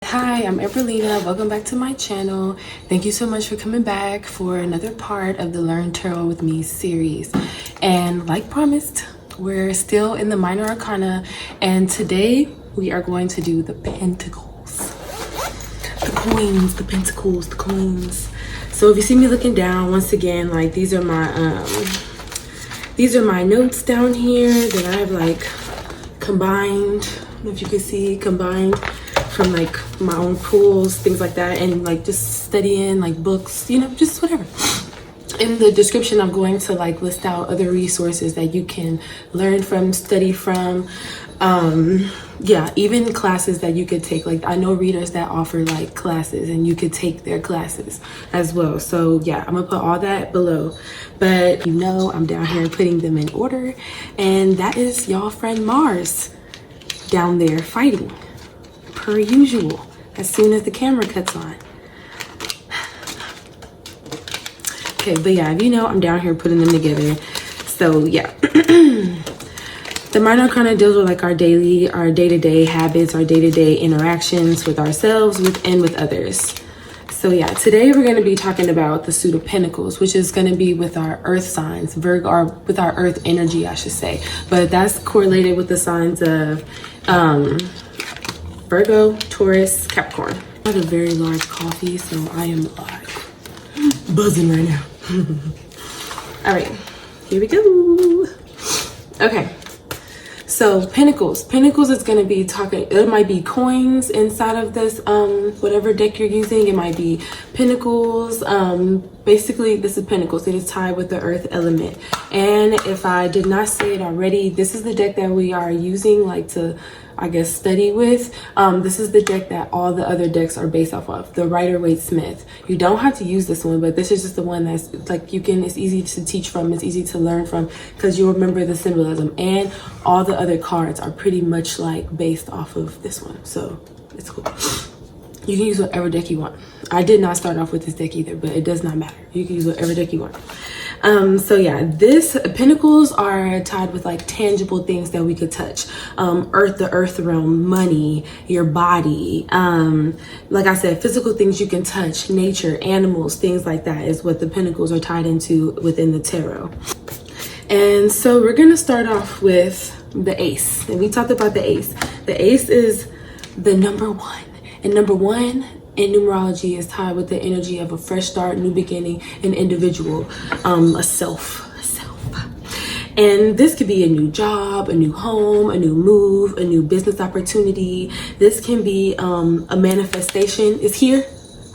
Hi, I'm Amberlina. Welcome back to my channel. Thank you so much for coming back for another part of the Learn Tarot with Me series. And like promised, we're still in the Minor Arcana, and today we are going to do the Pentacles. The coins, the Pentacles, the coins. So if you see me looking down, once again, like these are my notes down here that I have like combined. I don't know if you can see, combined from like my own pools, things like that, and like just studying like books, you know, just whatever. In the description, I'm going to like list out other resources that you can learn from, study from. Yeah, even classes that you could take. Like I know readers that offer like classes and you could take their classes as well. So yeah, I'm gonna put all that below. But you know, I'm down here putting them in order, and that is y'all friend Mars down there fighting per usual as soon as the camera cuts on. Okay, but yeah, you know, I'm down here putting them together. So yeah. The Minor Arcana deals with like our day-to-day habits, our day-to-day interactions with ourselves and with others. So yeah, today we're going to be talking about the suit of Pentacles, which is going to be with our earth signs, Virgo, or with our earth energy, I should say. But that's correlated with the signs of Virgo, Taurus, Capricorn. I had a very large coffee, so I am like buzzing right now. All right, here we go. Okay. So Pentacles is going to be talking, it might be coins inside of this, whatever deck you're using. It might be Pentacles. Basically, this is Pentacles. It is tied with the earth element. And if I did not say it already, this is the deck that we are using like to, I guess, study with. This is the deck that all the other decks are based off of, the Rider-Waite-Smith. You don't have to use this one, but this is just the one that's like it's easy to teach from, it's easy to learn from, because you'll remember the symbolism, and all the other cards are pretty much like based off of this one, so it's cool. You can use whatever deck you want. I did not start off with this deck either, but it does not matter. You can use whatever deck you want. So yeah, this Pentacles are tied with like tangible things that we could touch. The earth realm, money, your body. Like I said, physical things you can touch, nature, animals, things like that is what the Pentacles are tied into within the tarot. And so we're gonna start off with the Ace. And we talked about the Ace. The Ace is the number one. And number one in numerology is tied with the energy of a fresh start, new beginning, an individual, a self. And this could be a new job, a new home, a new move, a new business opportunity. This can be a manifestation is here,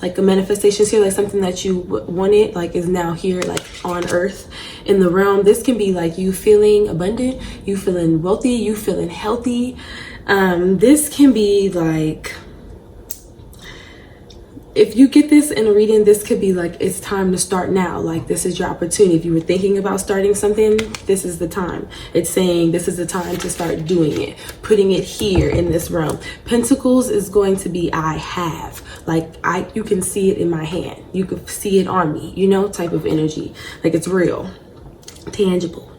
like a manifestation is here, like something that you wanted, like is now here, like on earth in the realm. This can be like you feeling abundant, you feeling wealthy, you feeling healthy. This can be like, if you get this in a reading, this could be like, it's time to start now. Like this is your opportunity. If you were thinking about starting something, this is the time. It's saying this is the time to start doing it, putting it here in this realm. Pentacles is going to be I have. Like you can see it in my hand. You can see it on me, you know, type of energy. Like it's real, tangible.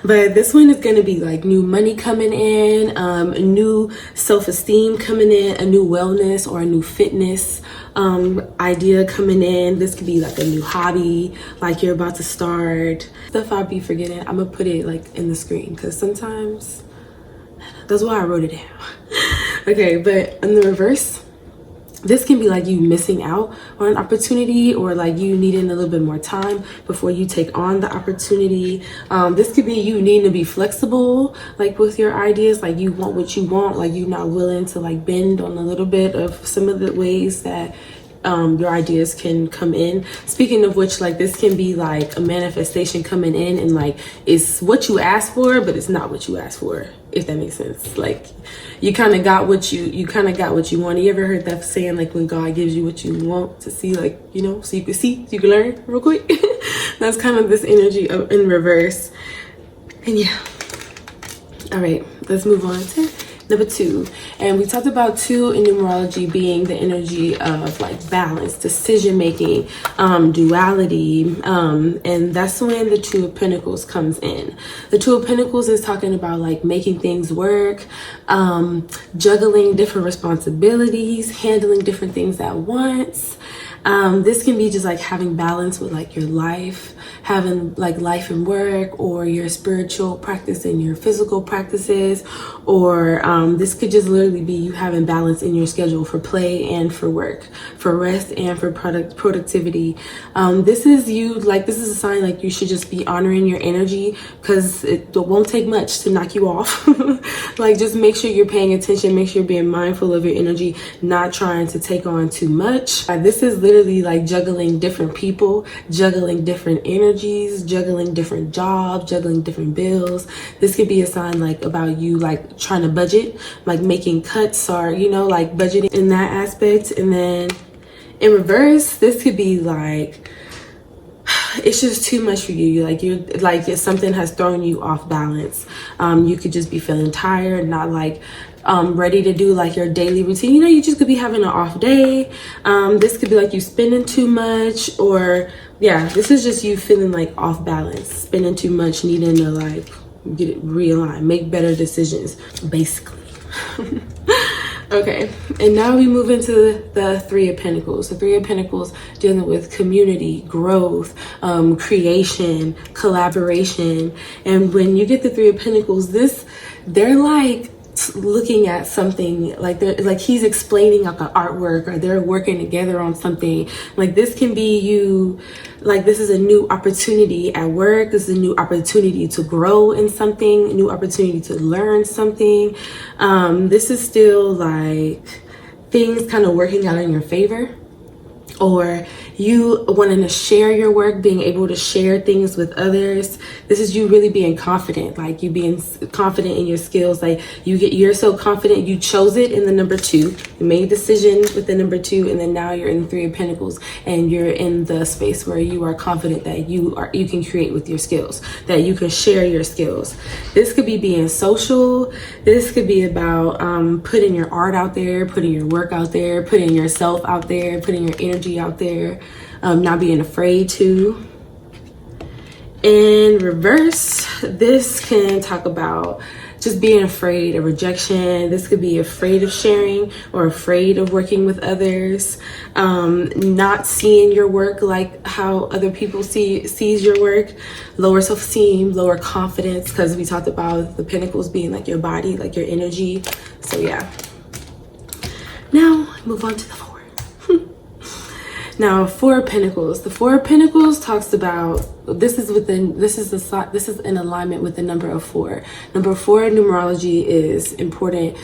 But this one is going to be like new money coming in, a new self-esteem coming in, a new wellness or a new fitness idea coming in. This could be like a new hobby, like you're about to start. Stuff I'll be forgetting, I'm going to put it like in the screen because sometimes that's why I wrote it down. Okay, but in the reverse, this can be like you missing out on an opportunity, or like you needing a little bit more time before you take on the opportunity. This could be you needing to be flexible, like with your ideas, like you want what you want, like you're not willing to like bend on a little bit of some of the ways that your ideas can come in. Speaking of which, like this can be like a manifestation coming in, and like it's what you asked for, but it's not what you asked for, if that makes sense. Like you kind of got what you want. You ever heard that saying, like when God gives you what you want to see, like, you know, so you can see, so you can learn real quick. That's kind of this energy in reverse. And yeah, all right, let's move on to Number 2, and we talked about 2 in numerology being the energy of like balance, decision making, duality, and that's when the 2 of Pentacles comes in. The 2 of Pentacles is talking about like making things work, juggling different responsibilities, handling different things at once. This can be just like having balance with like your life, having like life and work, or your spiritual practice and your physical practices, or this could just literally be you having balance in your schedule for play and for work, for rest and for productivity. This is you, like this is a sign like you should just be honoring your energy, because it won't take much to knock you off. Like just make sure you're paying attention, make sure you're being mindful of your energy, not trying to take on too much. This is literally like juggling different people, juggling different energies, juggling different jobs, juggling different bills. This could be a sign like about you like trying to budget, like making cuts, or you know, like budgeting in that aspect. And then in reverse, this could be like it's just too much for you. You're like if something has thrown you off balance. You could just be feeling tired, not like ready to do like your daily routine. You know, you just could be having an off day. This could be like you spending too much, or yeah, this is just you feeling like off balance, spending too much, needing to like get it realigned, make better decisions, basically. Okay, and now we move into the 3 of Pentacles. The 3 of Pentacles dealing with community, growth, creation, collaboration. And when you get the 3 of Pentacles, they're like looking at something, like they're like he's explaining like an artwork, or they're working together on something. Like this can be you, like this is a new opportunity at work, this is a new opportunity to grow in something, a new opportunity to learn something. This is still like things kind of working out in your favor, or you wanting to share your work, being able to share things with others. This is you really being confident, like you being confident in your skills. Like you're so confident, you chose it in the number 2, you made a decision with the number 2, and then now you're in the 3 of Pentacles, and you're in the space where you are confident that you can create with your skills, that you can share your skills. This could be being social. This could be about putting your art out there, putting your work out there, putting yourself out there, putting your energy out there, not being afraid to. In reverse, this can talk about just being afraid of rejection. This could be afraid of sharing or afraid of working with others, not seeing your work like how other people sees your work, lower self-esteem, lower confidence, because we talked about the Pentacles being like your body, like your energy. So yeah. Now move on to the 4. Now, 4 of Pentacles. The 4 of Pentacles talks about this is in alignment with the number of 4. Number 4 in numerology is important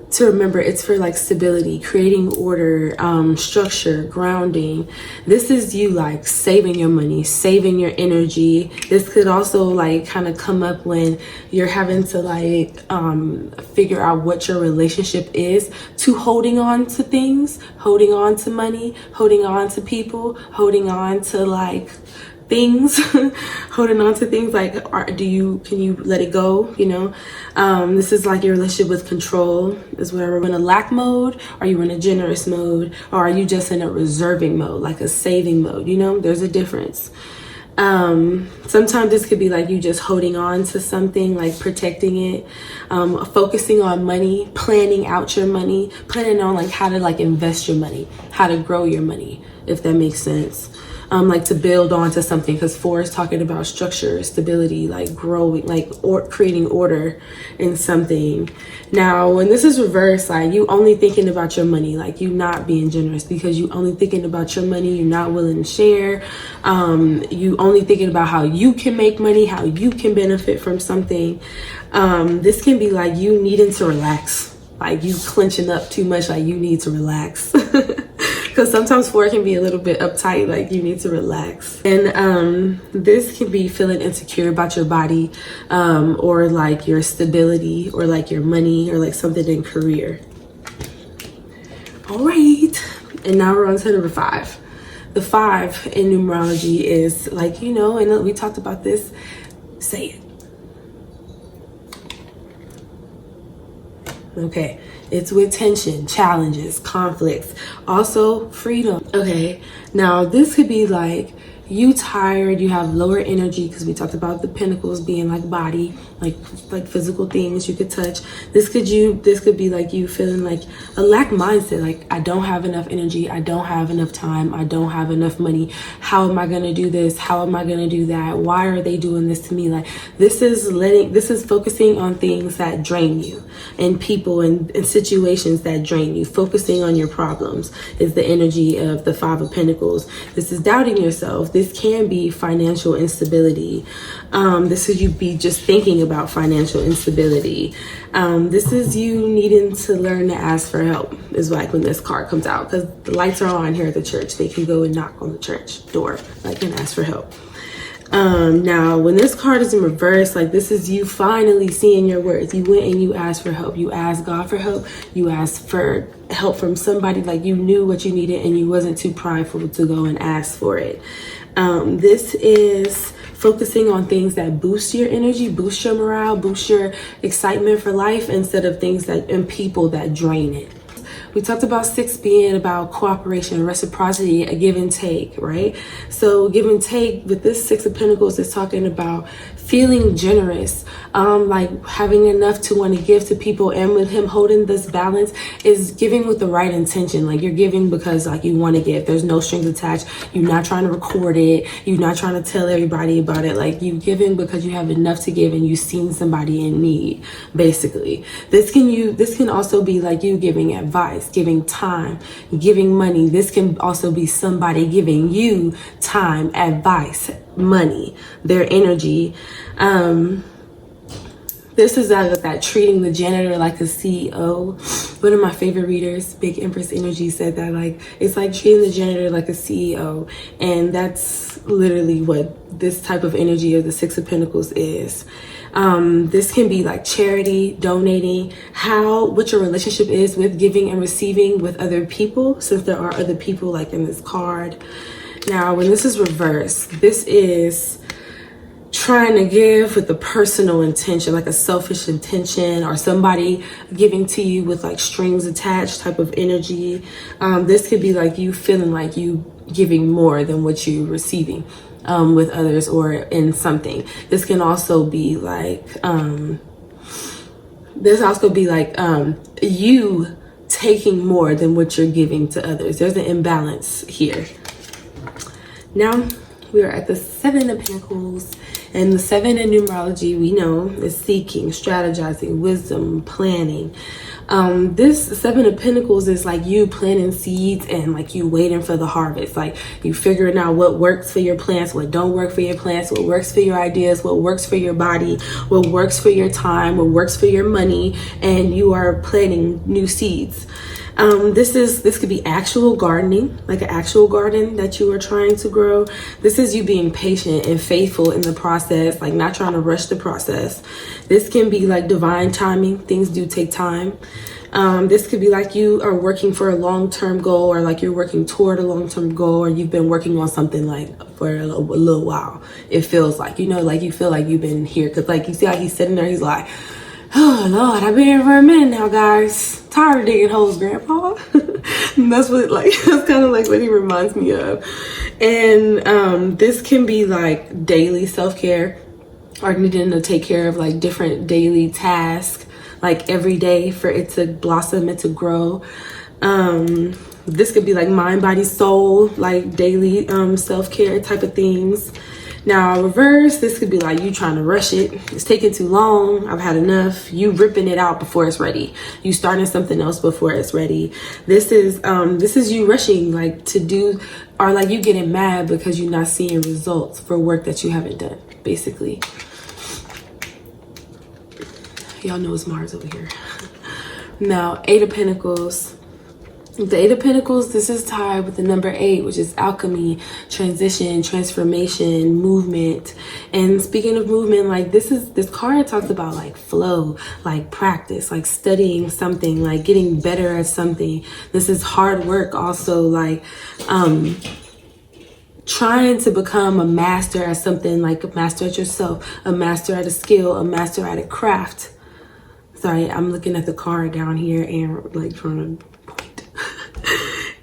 to remember. It's for like stability, creating order, structure, grounding. This is you like saving your money, saving your energy. This could also like kind of come up when you're having to like figure out what your relationship is to holding on to things, holding on to money, holding on to people, holding on to like things, holding on to things like can you let it go, you know? This is like your relationship with control. Is where we're in a lack mode, are you in a generous mode, or are you just in a reserving mode, like a saving mode? You know, there's a difference. Sometimes this could be like you just holding on to something, like protecting it, focusing on money, planning out your money, planning on like how to like invest your money, how to grow your money, if that makes sense. Like to build onto something, because 4 is talking about structure, stability, like growing, like creating order in something. Now, when this is reversed, like you only thinking about your money, like you not being generous because you only thinking about your money, you're not willing to share. You only thinking about how you can make money, how you can benefit from something. This can be like you needing to relax, like you clenching up too much, like you need to relax. Because sometimes 4 can be a little bit uptight, like you need to relax. And this can be feeling insecure about your body, or like your stability, or like your money, or like something in career. All right, and now we're on to number 5. The 5 in numerology is like, you know, and we talked about this, say it. Okay, it's with tension, challenges, conflicts, also freedom. Okay, now this could be like you tired, you have lower energy, because we talked about the pentacles being like body, like physical things you could touch. This could be like you feeling like a lack mindset, like I don't have enough energy, I don't have enough time, I don't have enough money. How am I gonna do this? How am I gonna do that? Why are they doing this to me? Like this is focusing on things that drain you, and people and situations that drain you. Focusing on your problems is the energy of the Five of Pentacles. This is doubting yourself. This can be financial instability. This is you be just thinking about financial instability. This is you needing to learn to ask for help, is like when this card comes out, because the lights are on here at the church. They can go and knock on the church door, like, and ask for help. Now when this card is in reverse, like this is you finally seeing your worth. You went and you asked for help. You asked God for help. You asked for help from somebody, like you knew what you needed and you wasn't too prideful to go and ask for it. This is focusing on things that boost your energy, boost your morale, boost your excitement for life, instead of things that and people that drain it. We talked about 6 being about cooperation, reciprocity, a give and take, right? So give and take with this 6 of Pentacles is talking about feeling generous, like having enough to want to give to people. And with him holding this balance is giving with the right intention. Like you're giving because like you want to give. There's no strings attached. You're not trying to record it. You're not trying to tell everybody about it. Like you giving because you have enough to give and you've seen somebody in need, basically. This can also be like you giving advice, giving time, giving money. This can also be somebody giving you time, advice, money, their energy. This is that treating the janitor like a CEO. One of my favorite readers, Big Empress Energy, said that like it's like treating the janitor like a CEO, and that's literally what this type of energy of the 6 of Pentacles is. This can be like charity, donating, what your relationship is with giving and receiving with other people, since there are other people like in this card. Now, when this is reversed, this is trying to give with a personal intention, like a selfish intention, or somebody giving to you with like strings attached type of energy. This could be like you feeling like you giving more than what you're receiving with others or in something. This can also be like, you taking more than what you're giving to others. There's an imbalance here. Now we are at the 7 of Pentacles, and the 7 in numerology we know is seeking, strategizing, wisdom, planning. This 7 of Pentacles is like you planting seeds and like you waiting for the harvest. Like you figuring out what works for your plants, what don't work for your plants, what works for your ideas, what works for your body, what works for your time, what works for your money, and you are planting new seeds. This could be actual gardening, like an actual garden that you are trying to grow. This is you being patient and faithful in the process, like not trying to rush the process. This can be like divine timing. Things do take time. This could be like you are working for a long-term goal, or like you're working toward a long-term goal, or you've been working on something like for a little while. It feels like, like you feel like you've been here, because like you see how he's sitting there, he's like, oh Lord, I've been here for a minute now, guys. Tired of digging holes, Grandpa. And that's kind of like what he reminds me of. And this can be like daily self-care, or needing to take care of like different daily tasks, like every day for it to blossom and to grow. This could be like mind, body, soul, like daily self-care type of things. Now, reverse, this could be like you trying to rush it. It's taking too long. I've had enough. You ripping it out before it's ready. You starting something else before it's ready. This is you rushing, like to do, or like you getting mad because you're not seeing results for work that you haven't done, basically. Y'all know it's Mars over here. Now, 8 of Pentacles. The 8 of Pentacles, this is tied with the number 8, which is alchemy, transition, transformation, movement. And speaking of movement, like this card talks about like flow, like practice, like studying something, like getting better at something. This is hard work also, like trying to become a master at something, like a master at yourself, a master at a skill, a master at a craft. It's Sorry, I'm looking at the card down here and like trying to point.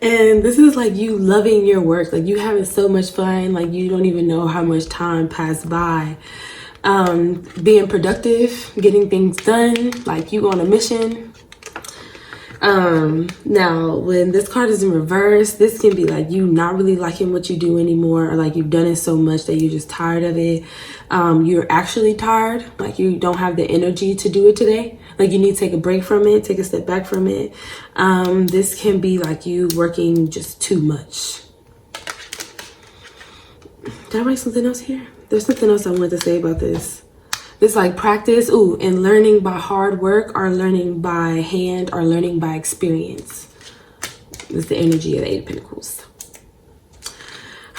And this is like you loving your work, like you having so much fun, like you don't even know how much time passed by. Being productive, getting things done, like you on a mission. Now when this card is in reverse, this can be like you not really liking what you do anymore, or like you've done it so much that you're just tired of it. You're actually tired, like you don't have the energy to do it today. Like you need to take a break from it, take a step back from it. This can be like you working just too much. Did I write something else here? There's something else I wanted to say about this. This like practice, and learning by hard work, or learning by hand, or learning by experience. It's the energy of the 8 of Pentacles.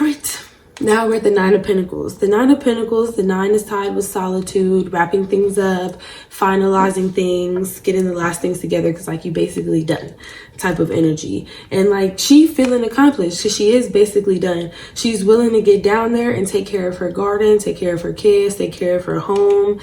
All right. Now we're at the 9 of Pentacles. The 9 of Pentacles, the 9 is tied with solitude, wrapping things up, finalizing things, getting the last things together, because like you basically done type of energy. And like she feeling accomplished because she is basically done. She's willing to get down there and take care of her garden, take care of her kids, take care of her home.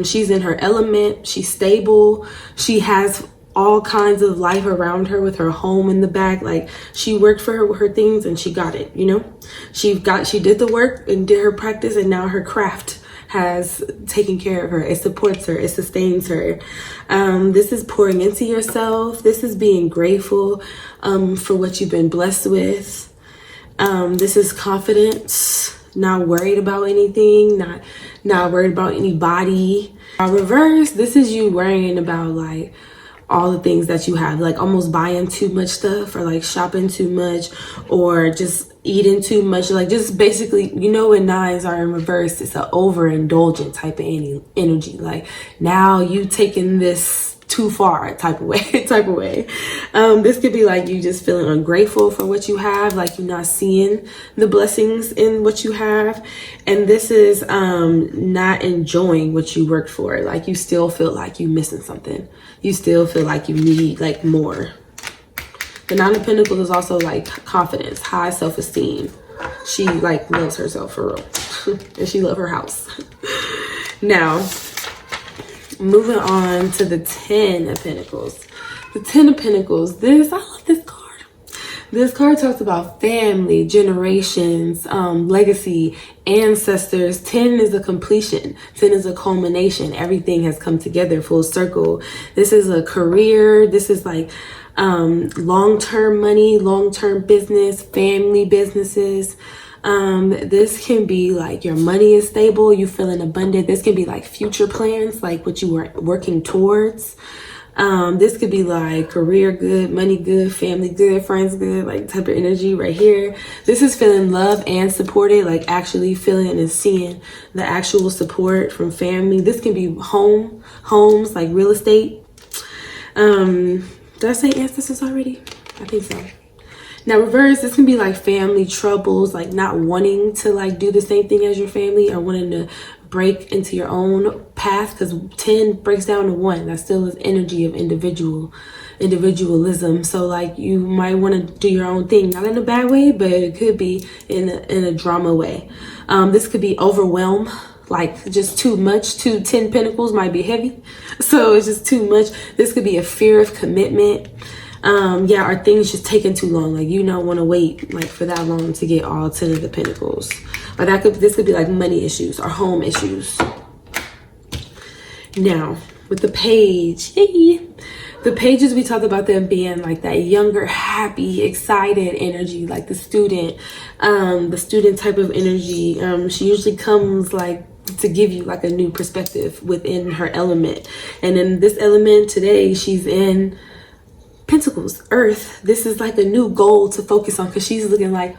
She's in her element. She's stable. She has all kinds of life around her with her home in the back. Like she worked for her things and she got it, you know? She did the work and did her practice, and now her craft has taken care of her. It supports her, it sustains her. This is pouring into yourself. This is being grateful for what you've been blessed with. This is confidence, not worried about anything, not worried about anybody. Reverse, this is you worrying about like all the things that you have, like almost buying too much stuff, or like shopping too much, or just eating too much. Like just basically, you know, when 9s are in reverse, it's an overindulgent type of energy. Like now you taking this too far type of way. This could be like you just feeling ungrateful for what you have, like you're not seeing the blessings in what you have. And this is not enjoying what you worked for. Like you still feel like you're missing something. You still feel like you need like more. The 9 of Pentacles is also like confidence, high self-esteem. She like loves herself for real. And she loves her house. Now, moving on to the 10 of Pentacles. The 10 of Pentacles, I love this card. This card talks about family, generations, legacy, ancestors. 10 is a completion. 10 is a culmination. Everything has come together full circle. This is a career. This is like long-term money, long-term business, family businesses. This can be like your money is stable, you feeling abundant. This can be like future plans, like what you were working towards. This could be like career good, money good, family good, friends good, like type of energy right here. This is feeling loved and supported, like actually feeling and seeing the actual support from family. This can be homes, like real estate. Did I say ancestors already? I think so. Now reverse, this can be like family troubles, like not wanting to like do the same thing as your family, or wanting to break into your own path, because 10 breaks down to 1. That still is energy of individualism. So like you might want to do your own thing, not in a bad way, but it could be in a drama way. This could be overwhelm, like just too much. 10 Pentacles might be heavy, so it's just too much. This could be a fear of commitment. Are things just taking too long? Like you don't want to wait like for that long to get all 10 of the Pentacles. Or this could be like money issues or home issues. Now with the Page, the Pages, we talked about them being like that younger, happy, excited energy, like the student type of energy. She usually comes like to give you like a new perspective within her element. And in this element today, she's in Pentacles, Earth. This is like a new goal to focus on, because she's looking like,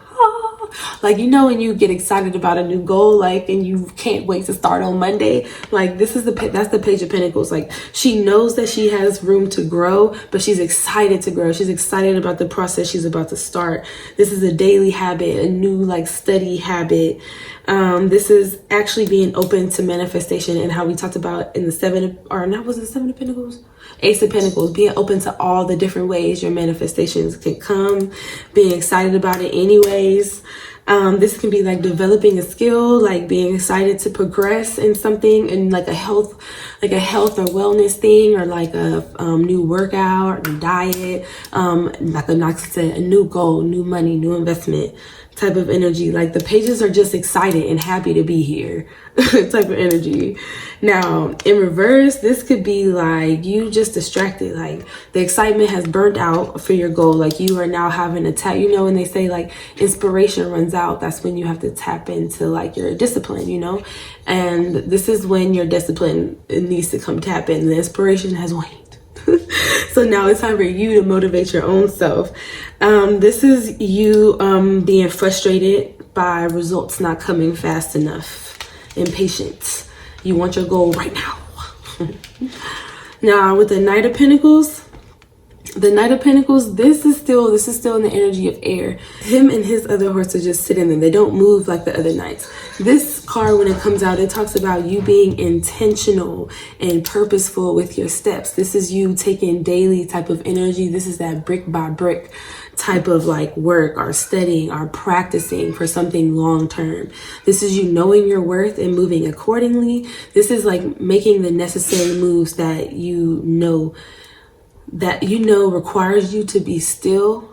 like, you know, when you get excited about a new goal, like, and you can't wait to start on Monday, like that's the Page of Pentacles. Like she knows that she has room to grow, but she's excited to grow. She's excited about the process she's about to start. This is a daily habit, a new like study habit. This is actually being open to manifestation, and how we talked about in the 7 of Pentacles? Ace of Pentacles, being open to all the different ways your manifestations can come, being excited about it anyways. This can be like developing a skill, like being excited to progress in something, and like a health or wellness thing, or like a new workout or diet, like I said, a new goal, new money, new investment type of energy. Like the pages are just excited and happy to be here type of energy. Now in reverse, this could be like you just distracted, like the excitement has burnt out for your goal. Like you are now having a tap, you know, when they say like inspiration runs out, that's when you have to tap into like your discipline, you know, and this is when your discipline needs to come tap in. The inspiration has waned. So now it's time for you to motivate your own self. This is you being frustrated by results not coming fast enough. Impatient. You want your goal right now. Now with the Knight of Pentacles, this is still in the energy of air. Him and his other horse are just sitting there. They don't move like the other knights. This card, when it comes out, it talks about you being intentional and purposeful with your steps. This is you taking daily type of energy. This is that brick by brick type of like work, or studying, or practicing for something long term. This is you knowing your worth and moving accordingly. This is like making the necessary moves that you know requires you to be still,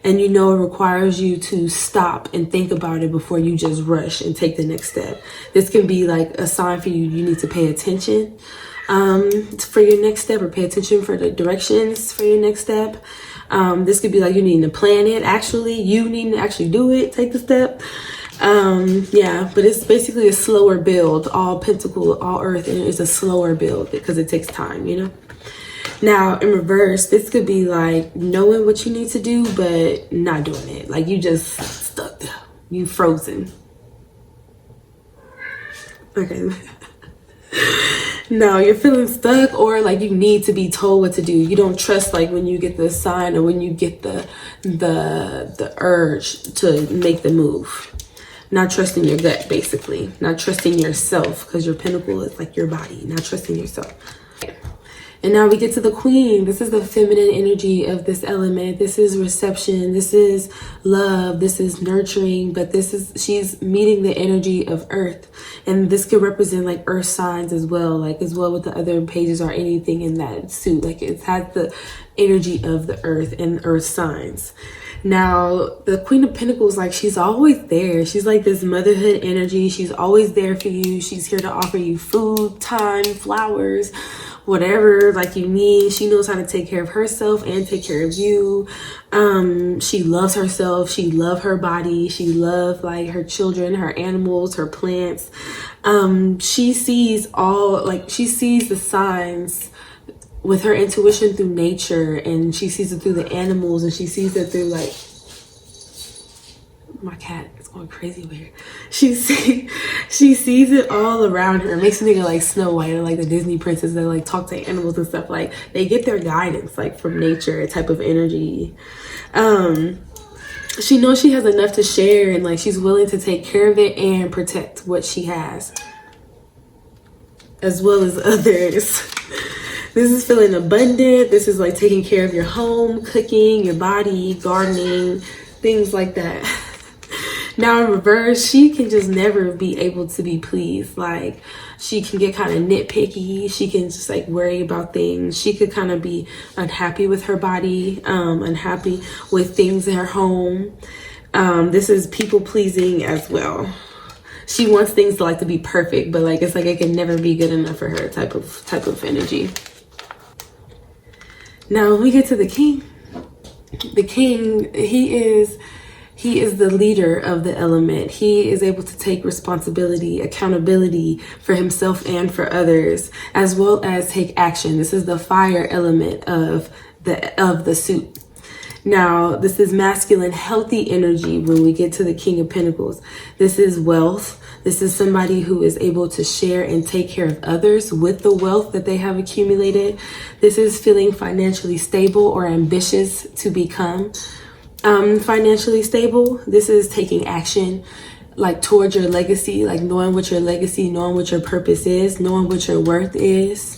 and it requires you to stop and think about it before you just rush and take the next step. This can be like a sign for you need to pay attention for your next step, or pay attention for the directions for your next step. This could be like you need to plan it. You need to actually do it, take the step. Yeah, but it's basically a slower build. All Pentacle, all Earth, and it's a slower build because it takes time, you know. Now in reverse, this could be like knowing what you need to do but not doing it. Like you just stuck there, you frozen. Okay. No, you're feeling stuck, or like you need to be told what to do. You don't trust, like when you get the sign, or when you get the urge to make the move. Not trusting your gut, basically. Not trusting yourself, because your Pentacle is like your body. Not trusting yourself. And now we get to the Queen. This is the feminine energy of this element. This is reception. This is love. This is nurturing. But she's meeting the energy of Earth. And this could represent like Earth signs as well. Like as well with the other pages, or anything in that suit. Like it has the energy of the Earth and Earth signs. Now, the Queen of Pentacles, like she's always there. She's like this motherhood energy. She's always there for you. She's here to offer you food, time, flowers, whatever like you need. She knows how to take care of herself and take care of you. She loves herself. She loves her body. She loves like her children, her animals, her plants. She sees the signs with her intuition through nature, and she sees it through the animals, and she sees it through like my cat is going crazy over here. She sees it all around her. It makes me think of like Snow White, or like the Disney princess that like talk to animals and stuff. Like they get their guidance like from nature type of energy. She knows she has enough to share, and like she's willing to take care of it and protect what she has, as well as others. This is feeling abundant. This is like taking care of your home, cooking, your body, gardening, things like that. Now in reverse, she can just never be able to be pleased. Like she can get kind of nitpicky. She can just like worry about things. She could kind of be unhappy with her body, unhappy with things in her home. This is people pleasing as well. She wants things to like to be perfect, but like it's like it can never be good enough for her type of energy. Now when we get to the King, he is the leader of the element. He is able to take responsibility, accountability for himself and for others, as well as take action. This is the fire element of the suit. Now, this is masculine, healthy energy when we get to the King of Pentacles. This is wealth. This is somebody who is able to share and take care of others with the wealth that they have accumulated. This is feeling financially stable or ambitious to become financially stable. This is taking action like towards your legacy, like knowing what your legacy, knowing what your purpose is, knowing what your worth is.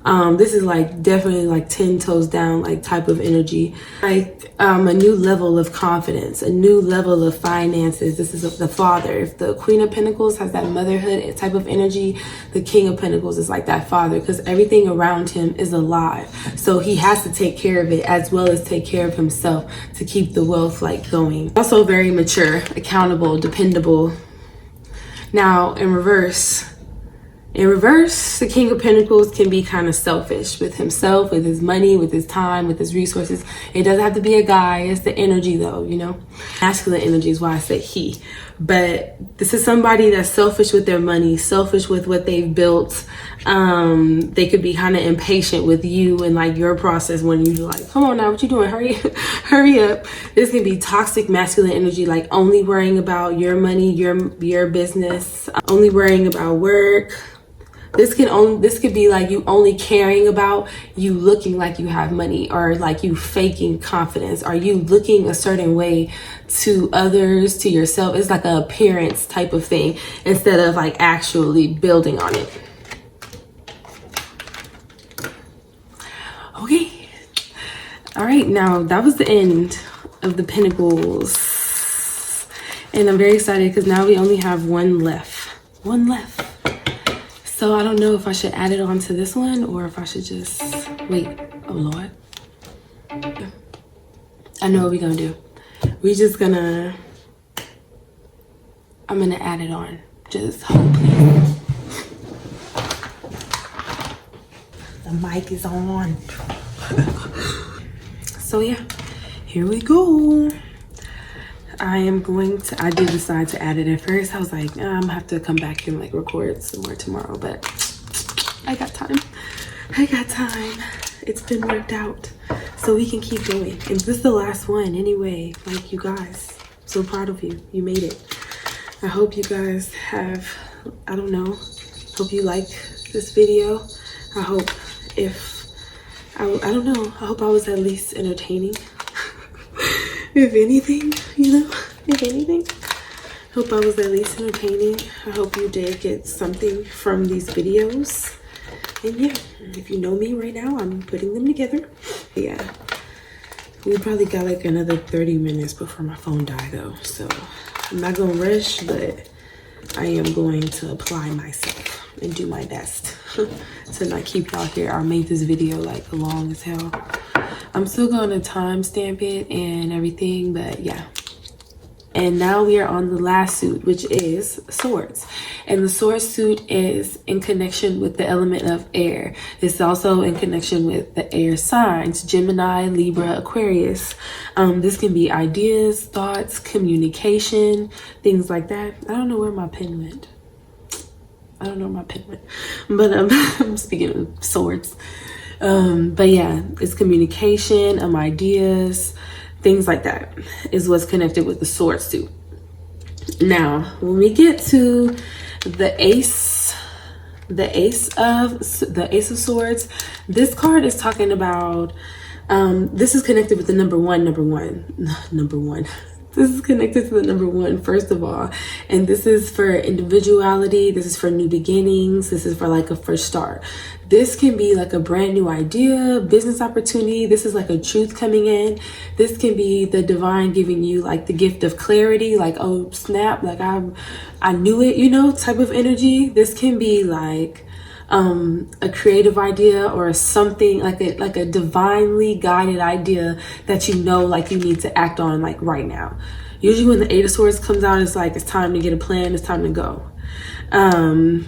This is like definitely like 10 toes down like type of energy, like a new level of confidence, a new level of finances. This is the father. If the Queen of Pentacles has that motherhood type of energy, the King of Pentacles is like that father, because everything around him is alive, so he has to take care of it as well as take care of himself to keep the wealth like going. Also very mature, accountable, dependable. Now in reverse, the King of Pentacles can be kind of selfish with himself, with his money, with his time, with his resources. It doesn't have to be a guy. It's the energy though, you know. Masculine energy is why I said he. But this is somebody that's selfish with their money, selfish with what they've built. They could be kind of impatient with you and like your process when you're like, come on now, what you doing? Hurry up. This can be toxic masculine energy, like only worrying about your money, your business, only worrying about work. This could be like you only caring about you looking like you have money, or like you faking confidence, or you looking a certain way to others, to yourself. It's like an appearance type of thing instead of like actually building on it. Okay. All right. Now that was the end of the Pentacles. And I'm very excited because now we only have one left. So I don't know if I should add it on to this one or if I should just wait. Oh Lord. I know what we're gonna do. I'm gonna add it on. Just hold please. The mic is on. So yeah, here we go. I did decide to add it at first. I was like, I'm gonna have to come back and like record some more tomorrow, but I got time. It's been worked out, so we can keep going. And this is the last one anyway. Like, you guys, I'm so proud of you. You made it. I hope you guys have, I don't know, hope you like this video. I hope I don't know, I hope I was at least entertaining. If anything, you know, hope I was at least entertaining. I hope you did get something from these videos. And yeah, if you know me right now, I'm putting them together. Yeah, we probably got like another 30 minutes before my phone died though. So I'm not gonna rush, but I am going to apply myself and do my best to not keep y'all here. I made this video like long as hell. I'm still going to timestamp it and everything, but yeah. And now we are on the last suit, which is swords. And the sword suit is in connection with the element of air. It's also in connection with the air signs, Gemini, Libra, Aquarius. This can be ideas, thoughts, communication, things like that. I don't know where my pen went. But I'm speaking of swords. But yeah, it's communication, ideas, things like that is what's connected with the sword suit. Now, when we get to the ace of swords, this card is talking about, this is connected with the number one. This is connected to the number one, first of all. And this is for individuality. This is for new beginnings. This is for like a fresh start. This can be like a brand new idea, business opportunity. This is like a truth coming in. This can be the divine giving you like the gift of clarity, like, oh snap, like I knew it, you know, type of energy. This can be like a creative idea or something like a divinely guided idea that you know, like you need to act on like right now. Usually when the Eight of Swords comes out, it's like it's time to get a plan, it's time to go.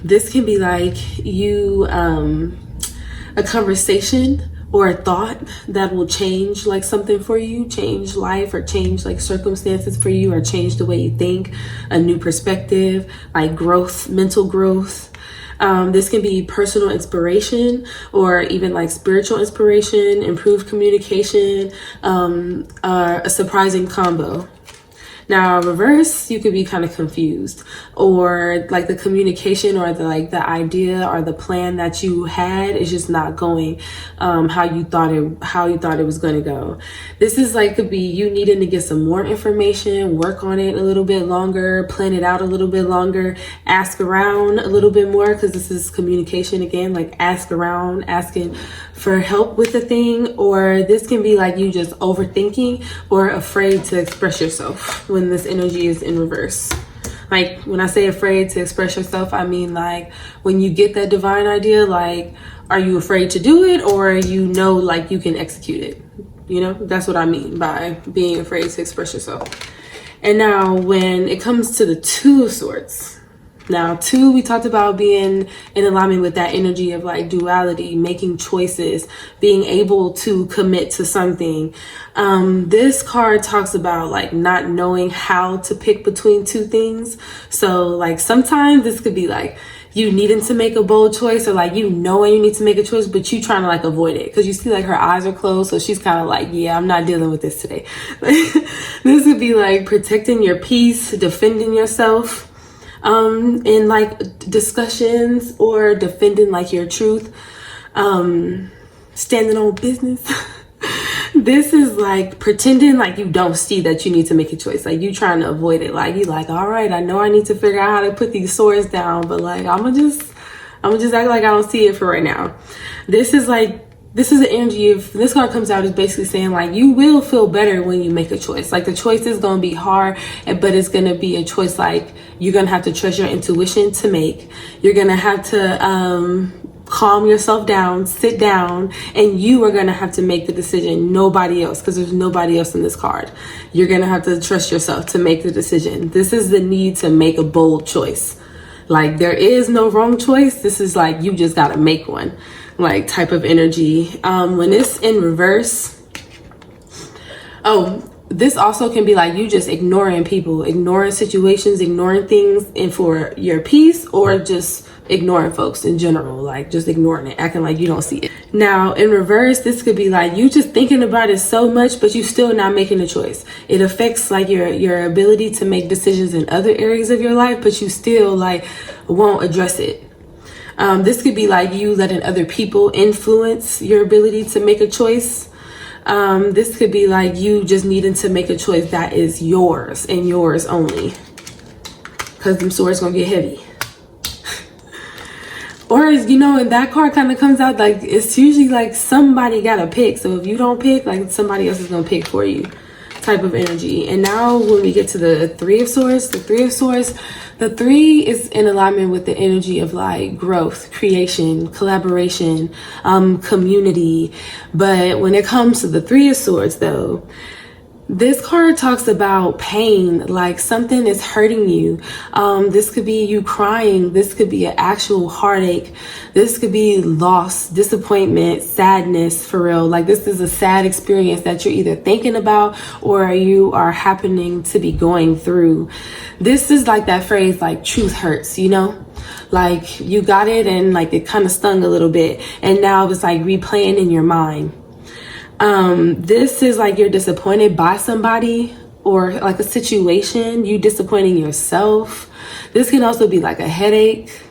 This can be like you a conversation or a thought that will change like something for you, change life or change like circumstances for you, or change the way you think, a new perspective, like growth, mental growth. This can be personal inspiration or even like spiritual inspiration, improved communication, a surprising combo. Now reverse, you could be kind of confused, or like the communication or the idea or the plan that you had is just not going how you thought it was going to go. This is like, could be you needing to get some more information, work on it a little bit longer, plan it out a little bit longer, ask around a little bit more, because this is communication again, like ask around, asking for help with the thing. Or this can be like you just overthinking or afraid to express yourself when this energy is in reverse. Like when I say afraid to express yourself, I mean like when you get that divine idea, like are you afraid to do it, or you know like you can execute it? You know, that's what I mean by being afraid to express yourself. And now when it comes to the Two of Swords, now two, we talked about being in alignment with that energy of like duality, making choices, being able to commit to something. This card talks about like not knowing how to pick between two things. So like sometimes this could be like you needing to make a bold choice, or like you knowing you need to make a choice, but you trying to like avoid it because you see like her eyes are closed, so she's kind of like, yeah, I'm not dealing with this today. This could be like protecting your peace, defending yourself in like discussions, or defending like your truth, standing on business. This is like pretending like you don't see that you need to make a choice, like you trying to avoid it. Like you like, all right, I know I need to figure out how to put these swords down, but like I'm gonna just act like I don't see it for right now. This is the energy of this card comes out is basically saying like you will feel better when you make a choice. Like the choice is going to be hard, but it's going to be a choice like you're going to have to trust your intuition to make. You're going to have to calm yourself down, sit down, and you are going to have to make the decision. Nobody else, because there's nobody else in this card. You're going to have to trust yourself to make the decision. This is the need to make a bold choice. Like there is no wrong choice. This is like you just got to make one. Like type of energy. When it's in reverse, this also can be like you just ignoring people, ignoring situations, ignoring things, and for your peace, or just ignoring folks in general, like just ignoring it, acting like you don't see it. Now in reverse, this could be like you just thinking about it so much, but you still not making a choice. It affects like your ability to make decisions in other areas of your life, but you still like won't address it. This could be like you letting other people influence your ability to make a choice. This could be like you just needing to make a choice that is yours and yours only, because them swords gonna get heavy. Or, you know, and that card kind of comes out like it's usually like somebody gotta pick. So if you don't pick, like somebody else is gonna pick for you, type of energy. And now when we get to the Three of Swords, the three is in alignment with the energy of like growth, creation, collaboration, community. But when it comes to the Three of Swords though, this card talks about pain, like something is hurting you. This could be you crying. This could be an actual heartache. This could be loss, disappointment, sadness, for real. Like this is a sad experience that you're either thinking about or you are happening to be going through. This is like that phrase, like truth hurts, you know? Like you got it and like it kind of stung a little bit, and now it's like replaying in your mind. This is like you're disappointed by somebody or like a situation, you disappointing yourself. This can also be like a headache.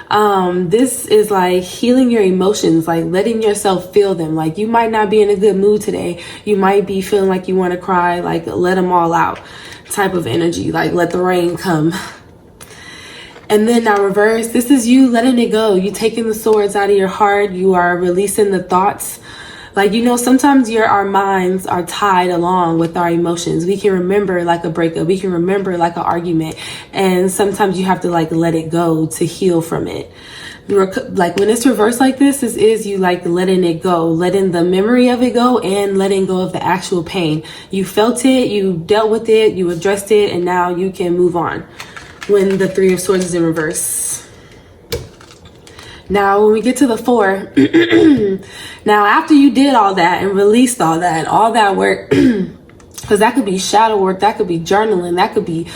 This is like healing your emotions, like letting yourself feel them. Like you might not be in a good mood today. You might be feeling like you want to cry, like let them all out type of energy, like let the rain come. And then now reverse, this is you letting it go. You taking the swords out of your heart. You are releasing the thoughts. Like, you know, sometimes our minds are tied along with our emotions. We can remember like a breakup. We can remember like an argument. And sometimes you have to like let it go to heal from it. Like when it's reversed like this, is you like letting it go, letting the memory of it go and letting go of the actual pain. You felt it, you dealt with it, you addressed it, and now you can move on when the Three of Swords is in reverse. Now, when we get to the Four, now after you did all that and released all that work, Because that could be shadow work, that could be journaling, that could be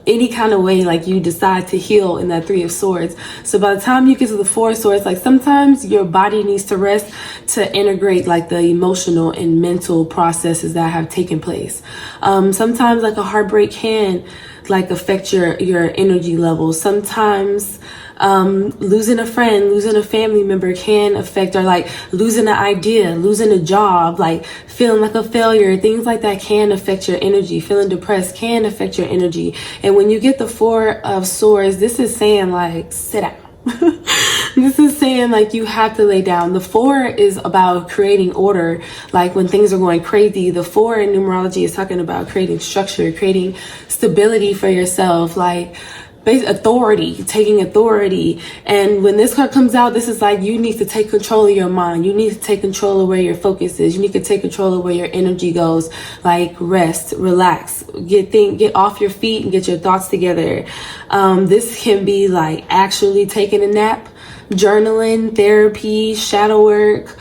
any kind of way like you decide to heal in that 3 of Swords. So by the time you get to the 4 of Swords, like sometimes your body needs to rest to integrate like the emotional and mental processes that have taken place. Sometimes like a heartbreak can like affect your energy levels. Sometimes losing a friend, losing a family member can affect, or like losing an idea, losing a job, like feeling like a failure, things like that can affect your energy. Feeling depressed can affect your energy. And when you get the 4 of Swords, this is saying like sit down. This is saying like you have to lay down. The 4 is about creating order. Like when things are going crazy, the 4 in numerology is talking about creating structure, creating stability for yourself, like authority, taking authority. And when this card comes out, this is like you need to take control of your mind. You need to take control of where your focus is. You need to take control of where your energy goes. Like rest, relax, get off your feet and get your thoughts together. This can be like actually taking a nap, journaling, therapy, shadow work.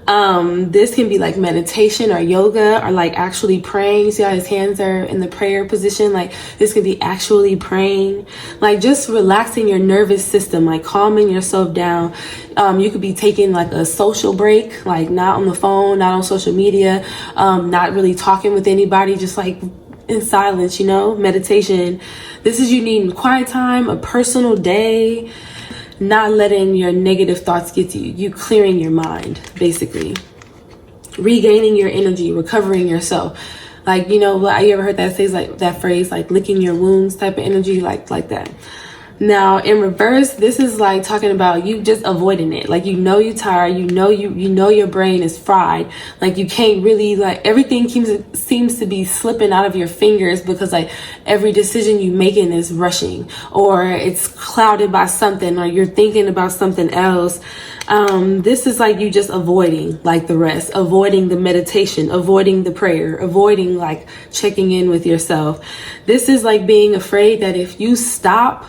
This can be like meditation or yoga, or like actually praying. See how his hands are in the prayer position? Like this could be actually praying, like just relaxing your nervous system, like calming yourself down. You could be taking like a social break, like not on the phone, not on social media, not really talking with anybody, just like in silence, you know, meditation. This is you needing quiet time, a personal day, not letting your negative thoughts get to you. You clearing your mind, basically. Regaining your energy, recovering yourself. Like, you know, you ever heard that phrase, like licking your wounds type of energy, like that. Now in reverse, this is like talking about you just avoiding it. Like, you know, you're tired, you know your brain is fried. Like you can't really, like everything seems to be slipping out of your fingers because like every decision you making is rushing, or it's clouded by something, or you're thinking about something else. This is like you just avoiding like the rest, avoiding the meditation, avoiding the prayer, avoiding like checking in with yourself. This is like being afraid that if you stop,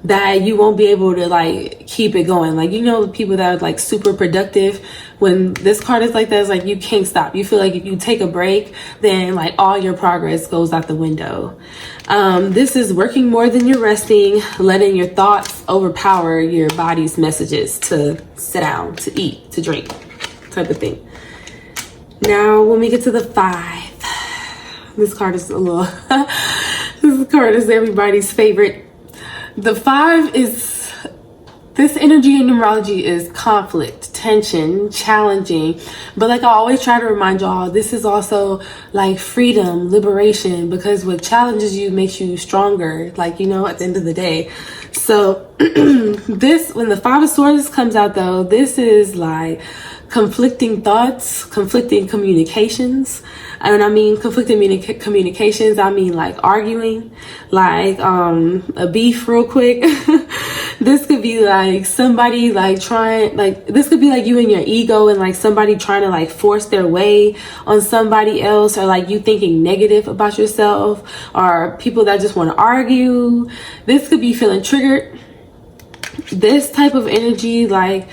that you won't be able to like keep it going. Like, you know, the people that are like super productive, when this card is like that, it's like you can't stop. You feel like if you take a break, then like all your progress goes out the window. This is working more than you're resting, letting your thoughts overpower your body's messages to sit down, to eat, to drink, type of thing. Now when we get to the 5, this card is a little this card is everybody's favorite. The 5 is, this energy in numerology is conflict, tension, challenging. But like I always try to remind y'all, this is also like freedom, liberation, because what challenges you makes you stronger, like, you know, at the end of the day. So this, when the 5 of Swords comes out though, this is like conflicting thoughts, conflicting communications. And I mean conflicting communications, I mean like arguing, like a beef real quick. This could be like somebody like trying, like this could be like you and your ego and like somebody trying to like force their way on somebody else, or like you thinking negative about yourself, or people that just want to argue. This could be feeling triggered. This type of energy, like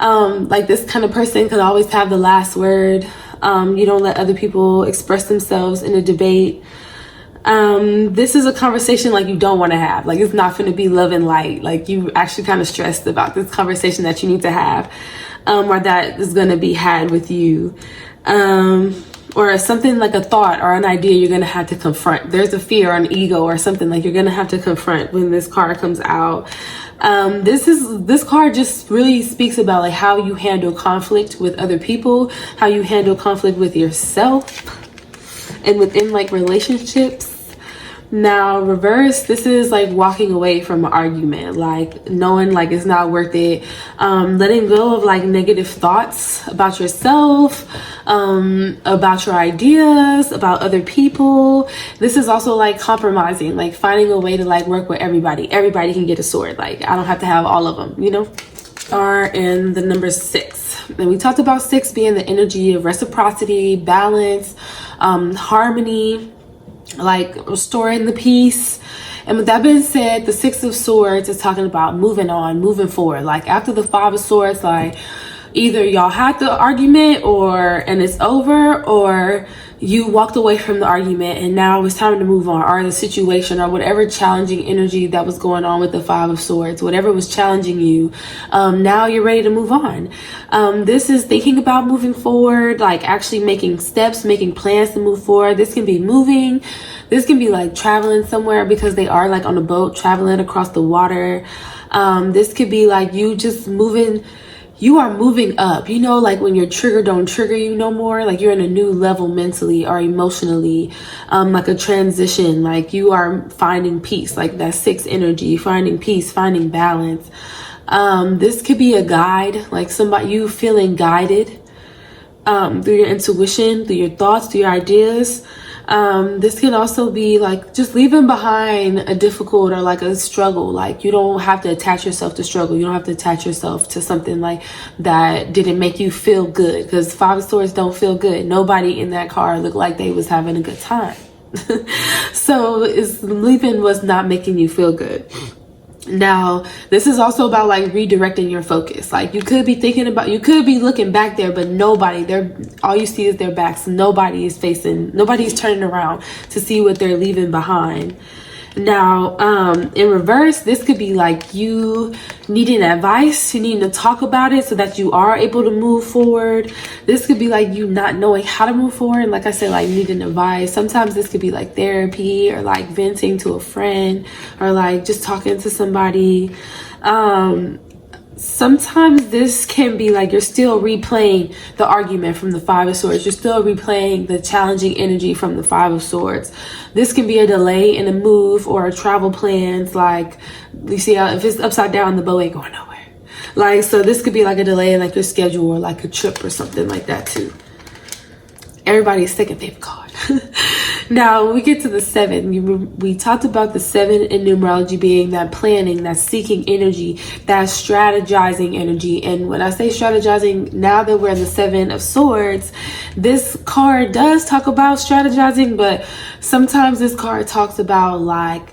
this kind of person could always have the last word. You don't let other people express themselves in a debate. This is a conversation like you don't want to have. Like it's not going to be love and light. Like you actually kind of stressed about this conversation that you need to have, or that is going to be had with you. Or something like a thought or an idea you're going to have to confront. There's a fear or an ego or something like you're going to have to confront when this card comes out. This card just really speaks about like how you handle conflict with other people, how you handle conflict with yourself, and within like relationships. Now reverse, this is like walking away from an argument, like knowing like it's not worth it, letting go of like negative thoughts about yourself, about your ideas, about other people. This is also like compromising, like finding a way to like work with everybody. Everybody can get a sword. Like I don't have to have all of them, you know. Are in the number 6, and we talked about 6 being the energy of reciprocity, balance, harmony, like restoring the peace. And with that being said, the 6 of Swords is talking about moving on, moving forward. Like after the 5 of Swords, like either y'all had the argument and it's over, or you walked away from the argument and now it's time to move on, or the situation or whatever challenging energy that was going on with the Five of Swords, whatever was challenging you, now you're ready to move on. This is thinking about moving forward, like actually making steps, making plans to move forward. This can be moving. This can be like traveling somewhere, because they are like on a boat traveling across the water. This could be like you just moving. You are moving up, you know, like when your trigger don't trigger you no more, like you're in a new level mentally or emotionally, like a transition, like you are finding peace, like that 6 energy, finding peace, finding balance. This could be a guide, like somebody, you feeling guided through your intuition, through your thoughts, through your ideas. This can also be like just leaving behind a difficult or like a struggle. Like you don't have to attach yourself to struggle. You don't have to attach yourself to something like that didn't make you feel good, because Five of Swords don't feel good. Nobody in that car looked like they was having a good time. So leaving was not making you feel good. Now, this is also about like redirecting your focus. Like you could be you could be looking back there, but all you see is their backs. Nobody's turning around to see what they're leaving behind. Now, in reverse, this could be like you needing advice, you needing to talk about it so that you are able to move forward. This could be like you not knowing how to move forward. And like I said, like needing advice. Sometimes this could be like therapy, or like venting to a friend, or like just talking to somebody. Sometimes this can be like you're still replaying the argument from the Five of Swords. You're still replaying the challenging energy from the Five of Swords. This can be a delay in a move or travel plans. Like you see how if it's upside down, the boat ain't going nowhere. Like, so this could be like a delay in like your schedule, or like a trip or something like that too. Everybody's second favorite card. Now, when we get to the 7, we talked about the 7 in numerology being that planning, that seeking energy, that strategizing energy. And when I say strategizing, now that we're in the 7 of Swords, this card does talk about strategizing, but sometimes this card talks about like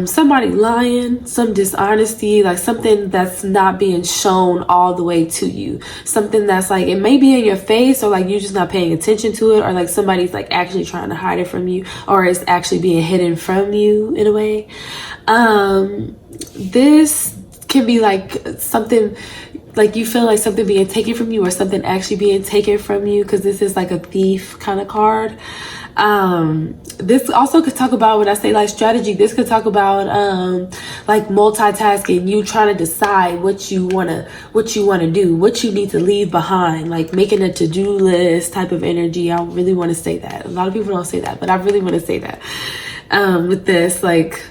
somebody lying, some dishonesty, like something that's not being shown all the way to you, something that's like it may be in your face, or like you're just not paying attention to it, or like somebody's like actually trying to hide it from you, or it's actually being hidden from you in a way. This can be like something like you feel like something being taken from you, or something actually being taken from you, because this is like a thief kind of card. This also could talk about, when I say like strategy, this could talk about like multitasking, you trying to decide what you want to do, what you need to leave behind, like making a to-do list type of energy. I really want to say that. A lot of people don't say that, but I really want to say that with this. Like,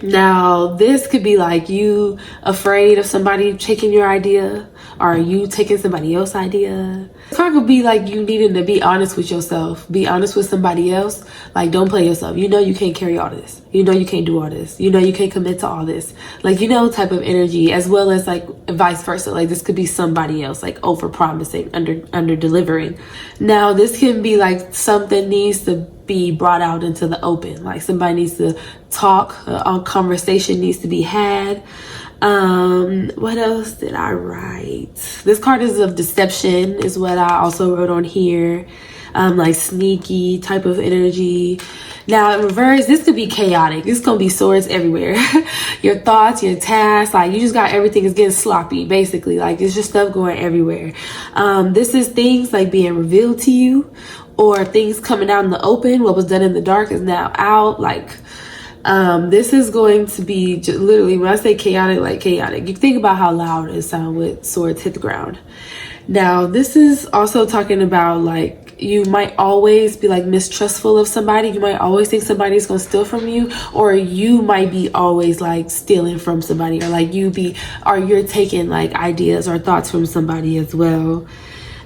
now this could be like you afraid of somebody taking your idea, or you taking somebody else's idea. This card could be like you needing to be honest with yourself, be honest with somebody else. Like, don't play yourself. You know you can't carry all this. You know you can't do all this. You know you can't commit to all this. Like, you know, type of energy, as well as like vice versa. Like this could be somebody else, like over promising, under delivering. Now this can be like something needs to be brought out into the open. Like somebody needs to talk, a conversation needs to be had. What else did I write? This card is of deception, is what I also wrote on here. Like sneaky type of energy. Now in reverse, this could be chaotic. This is gonna be swords everywhere. Your thoughts, your tasks, like you just got everything is getting sloppy, basically. Like it's just stuff going everywhere. This is things like being revealed to you, or things coming out in the open. What was done in the dark is now out. Like this is going to be just literally, when I say chaotic, like chaotic, you think about how loud it sounds with swords hit the ground. Now this is also talking about like you might always be like mistrustful of somebody. You might always think somebody's gonna steal from you, or you might be always like stealing from somebody, or like you're taking like ideas or thoughts from somebody as well.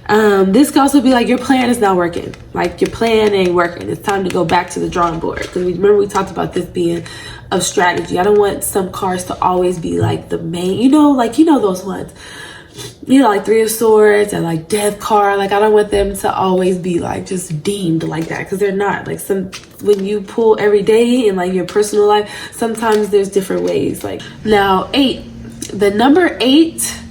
This could also be like your plan is not working. Like your plan ain't working. It's time to go back to the drawing board. Because remember we talked about this being of strategy. I don't want some cards to always be like the main, you know, like, you know, those ones, you know, like Three of Swords and like Death card. Like I don't want them to always be like just deemed like that, because they're not. Like when you pull every day in like your personal life, sometimes there's different ways. Like now 8, the number 8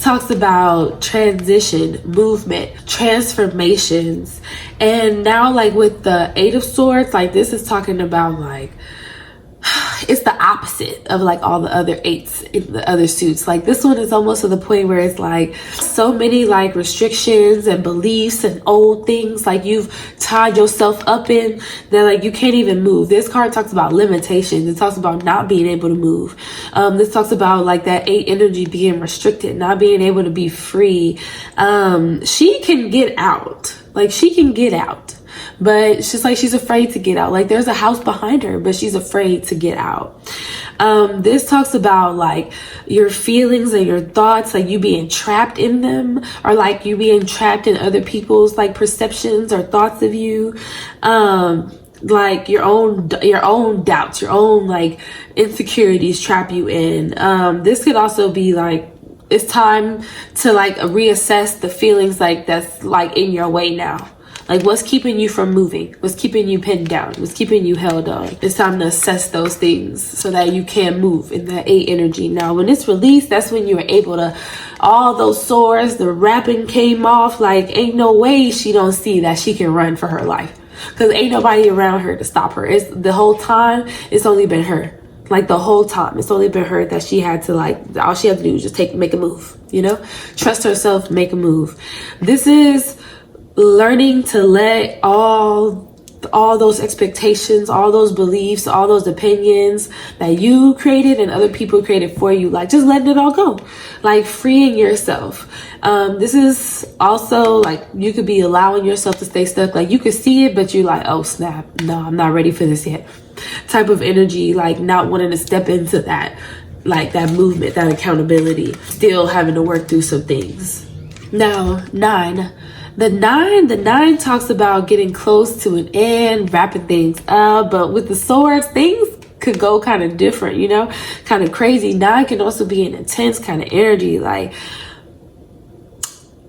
talks about transition, movement, transformations. And now like with the Eight of Swords, like this is talking about like, it's the opposite of like all the other eights in the other suits. Like this one is almost to the point where it's like so many like restrictions and beliefs and old things like you've tied yourself up in that like you can't even move. This card talks about limitations. It talks about not being able to move. This talks about like that eight energy being restricted, not being able to be free. She can get out. Like she can get out. But it's just like she's afraid to get out. Like there's a house behind her, but she's afraid to get out. This talks about like your feelings and your thoughts, like you being trapped in them, or like you being trapped in other people's like perceptions or thoughts of you. Like your own doubts, your own like insecurities trap you in. This could also be like, it's time to like reassess the feelings like that's like in your way now. Like what's keeping you from moving? What's keeping you pinned down? What's keeping you held on? It's time to assess those things so that you can move in that eight energy. Now, when it's released, that's when you're able to, all those swords, the wrapping came off. Like ain't no way she don't see that she can run for her life. Because ain't nobody around her to stop her. It's the whole time, it's only been her. Like the whole time, it's only been her that she had to like, all she had to do was just make a move, you know? Trust herself, make a move. This is learning to let all those expectations, all those beliefs, all those opinions that you created and other people created for you, like just letting it all go, like freeing yourself. This is also like you could be allowing yourself to stay stuck. Like you could see it, but you're like, oh snap, no, I'm not ready for this yet. Type of energy, like not wanting to step into that, like that movement, that accountability, still having to work through some things. Now, The nine talks about getting close to an end, wrapping things up, but with the swords, things could go kind of different, you know, kind of crazy. 9 can also be an intense kind of energy. Like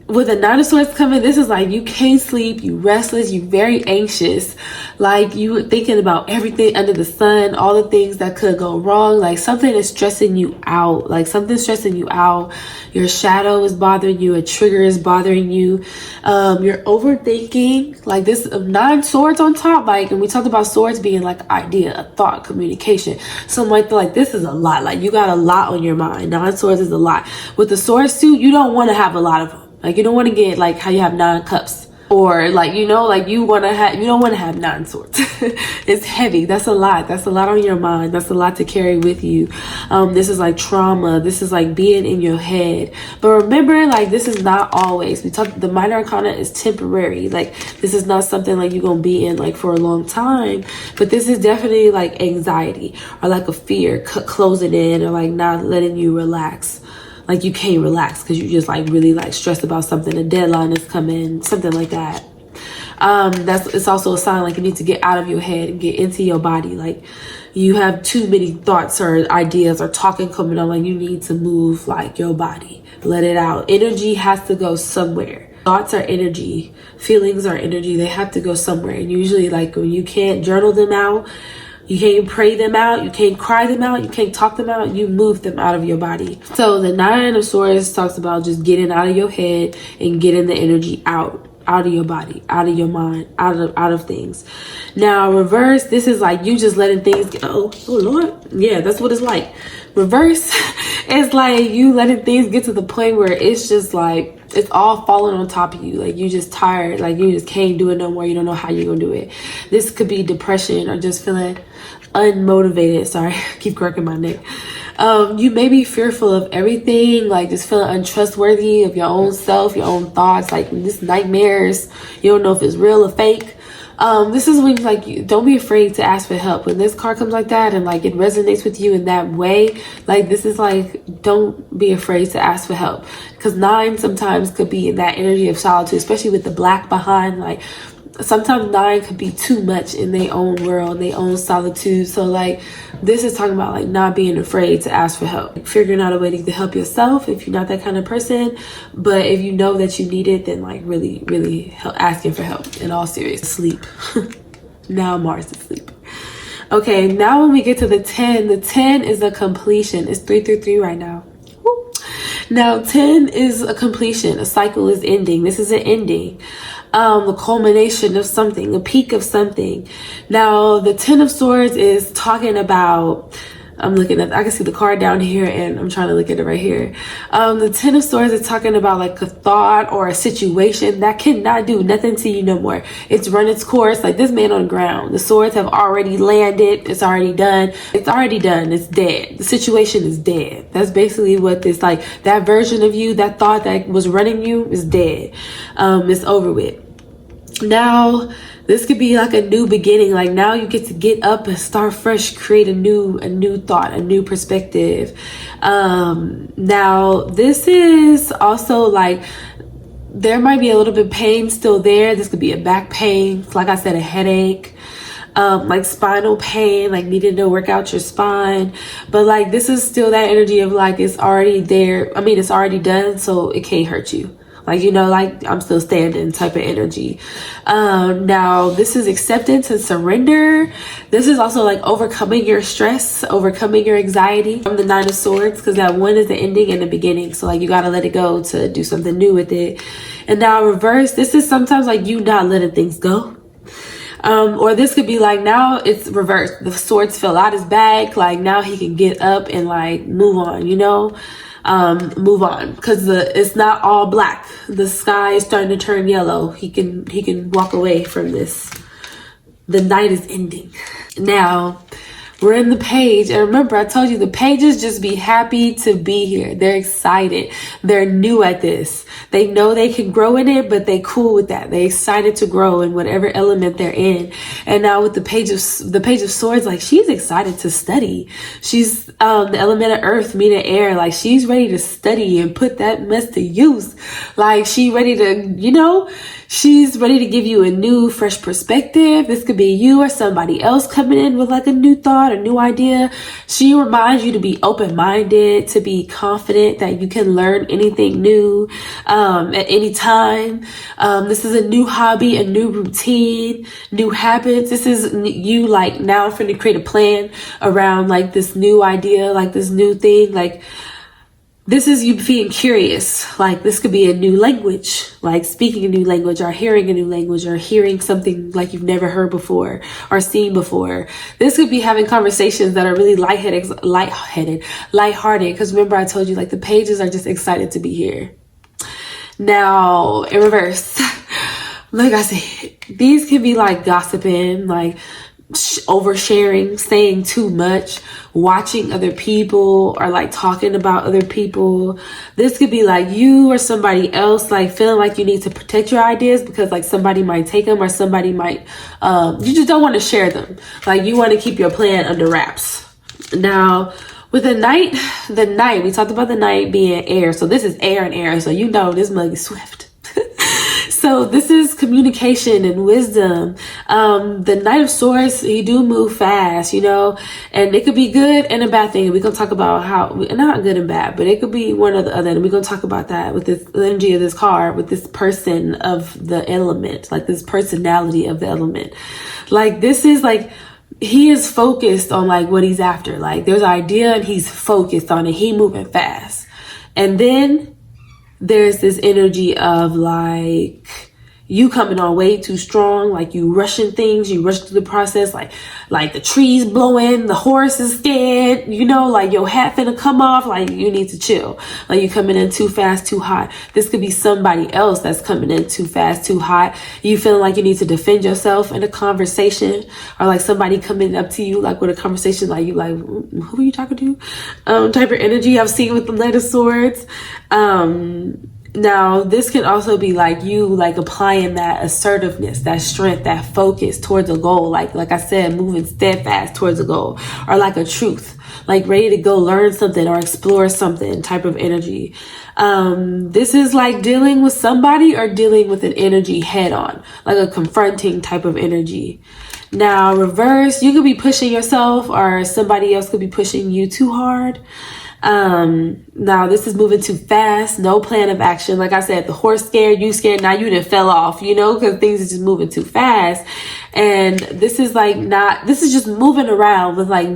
with the Nine of Swords coming, this is like you can't sleep, you restless, you very anxious, like you thinking about everything under the sun, all the things that could go wrong. Like something is stressing you out, like something's stressing you out. Your shadow is bothering you, a trigger is bothering you. You're overthinking. Like this 9 swords on top, like, and we talked about swords being like an idea, a thought, communication. So like this is a lot. Like you got a lot on your mind. 9 swords is a lot. With the sword suit, you don't want to have a lot of them. Like you don't want to get like how you have 9 cups, or like, you know, like you don't want to have 9 swords. It's heavy. That's a lot. That's a lot on your mind. That's a lot to carry with you. This is like trauma. This is like being in your head. But remember, like this is not always. The minor arcana is temporary. Like this is not something like you're gonna be in like for a long time. But this is definitely like anxiety or like a fear closing in, or like not letting you relax. Like you can't relax because you just like really like stressed about something. A deadline is coming, something like that. It's also a sign like you need to get out of your head and get into your body. Like you have too many thoughts or ideas or talking coming on. Like you need to move like your body, let it out. Energy has to go somewhere. Thoughts are energy, feelings are energy. They have to go somewhere. And usually like when you can't journal them out, you can't pray them out, you can't cry them out, you can't talk them out, you move them out of your body. So the 9 of Swords talks about just getting out of your head and getting the energy out of your body, out of your mind, out of things. Now reverse, this is like you just letting things go. Oh Lord, yeah, that's what it's like. Reverse is like you letting things get to the point where it's just like it's all falling on top of you. Like you just tired, like you just can't do it no more. You don't know how you're gonna do it. This could be depression or just feeling unmotivated. Sorry, I keep cracking my neck. You may be fearful of everything, like just feeling untrustworthy of your own self, your own thoughts, like this nightmares. You don't know if it's real or fake. This is when like don't be afraid to ask for help. When this card comes like that and like it resonates with you in that way, like this is like don't be afraid to ask for help, because 9 sometimes could be in that energy of solitude, especially with the black behind. Like sometimes 9 could be too much in their own world, their own solitude. So like this is talking about like not being afraid to ask for help, like, figuring out a way to help yourself if you're not that kind of person. But if you know that you need it, then like really help, asking for help in all seriousness. Sleep. Now Mars is sleep. Okay, now when we get to the 10 is a completion. It's 333 right now. Woo. Now 10 is a completion. A cycle is ending. This is an ending. The culmination of something, a peak of something. Now the 10 of Swords is talking about, I'm looking at, I can see the card down here and I'm trying to look at it right here. The 10 of Swords is talking about like a thought or a situation that cannot do nothing to you no more. It's run its course. Like this man on the ground. The swords have already landed. It's already done. It's already done. It's dead. The situation is dead. That's basically what this, like that version of you, that thought that was running you is dead. It's over with. Now this could be like a new beginning. Like now you get to get up and start fresh, create a new thought, a new perspective. Now this is also like, there might be a little bit of pain still there. This could be a back pain, like I said, a headache, like spinal pain, like needing to work out your spine. But like this is still that energy of like, it's already there. I mean, it's already done, so it can't hurt you. Like, you know, like I'm still standing type of energy. Now this is acceptance and surrender. This is also like overcoming your stress, overcoming your anxiety from the 9 of Swords, because that one is the ending and the beginning. So like you got to let it go to do something new with it. And now reverse, this is sometimes like you not letting things go. Or this could be like, now it's reversed. The swords fell out his bag. Like now he can get up and like move on, you know? Move on, because it's not all black. The sky is starting to turn yellow. He can walk away from this. The night is ending. Now we're in the page, and remember I told you the pages just be happy to be here. They're excited. They're new at this. They know they can grow in it, but they cool with that. They excited to grow in whatever element they're in. And now with the page of Swords, like she's excited to study. She's the element of earth, meaning air. Like she's ready to study and put that mess to use. Like she ready to, you know, she's ready to give you a new, fresh perspective. This could be you or somebody else coming in with like a new thought, a new idea. She reminds you to be open-minded, to be confident that you can learn anything new at any time. This is a new hobby, a new routine, new habits. This is you like now for to create a plan around like this new idea, like this new thing. Like this is you being curious. Like this could be a new language, like speaking a new language or hearing a new language or hearing something like you've never heard before or seen before. This could be having conversations that are really lighthearted. Because remember I told you like the pages are just excited to be here. Now in reverse, like I said, these could be like gossiping, like oversharing, saying too much, watching other people, or like talking about other people. This could be like you or somebody else like feeling like you need to protect your ideas because like somebody might take them or somebody might you just don't want to share them. Like you want to keep your plan under wraps. Now with the night, we talked about the night being air, so this is air and air, so you know this mug is swift. So this is communication and wisdom. The Knight of Swords, he do move fast, you know, and it could be good and a bad thing. We're going to talk about how, not good and bad, but it could be one or the other. And we're going to talk about that with this energy of this card, with this person of the element, like this personality of the element. Like this is like, he is focused on like what he's after. Like there's an idea and he's focused on it. He moving fast. And then there's this energy of like you coming on way too strong, like you rushing things, you rush through the process, like the trees blowing, the horse is scared, you know, like your hat finna come off, like you need to chill, like you coming in too fast, too hot. This could be somebody else that's coming in too fast, too hot. You feeling like you need to defend yourself in a conversation, or like somebody coming up to you like with a conversation, like you like, who are you talking to? Type of energy I've seen with the Knight of Swords. Now, this can also be like you like applying that assertiveness, that strength, that focus towards a goal. Like I said, moving steadfast towards a goal, or like a truth, like ready to go learn something or explore something type of energy. This is like dealing with somebody or dealing with an energy head on, like a confronting type of energy. Now, reverse, you could be pushing yourself or somebody else could be pushing you too hard. Now this is moving too fast, no plan of action. Like I said, the horse scared, you scared, now you done fell off, you know, because things are just moving too fast. And this is like this is just moving around with like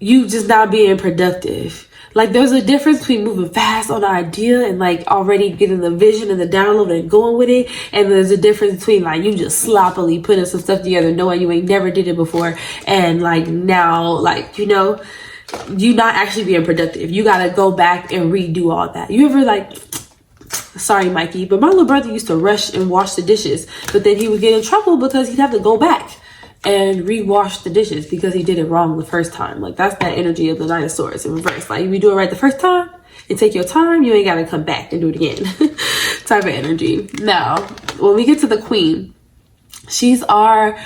you just not being productive. Like there's a difference between moving fast on an idea and like already getting the vision and the download and going with it. And there's a difference between like you just sloppily putting some stuff together knowing you ain't never did it before. And like now, like, you know, you not actually being productive. You got to go back and redo all that. You ever like, sorry, Mikey, but my little brother used to rush and wash the dishes, but then he would get in trouble because he'd have to go back and rewash the dishes because he did it wrong the first time. Like that's that energy of the dinosaurs in reverse. Like if you do it right the first time and take your time, you ain't got to come back and do it again type of energy. Now, when we get to the queen, she's our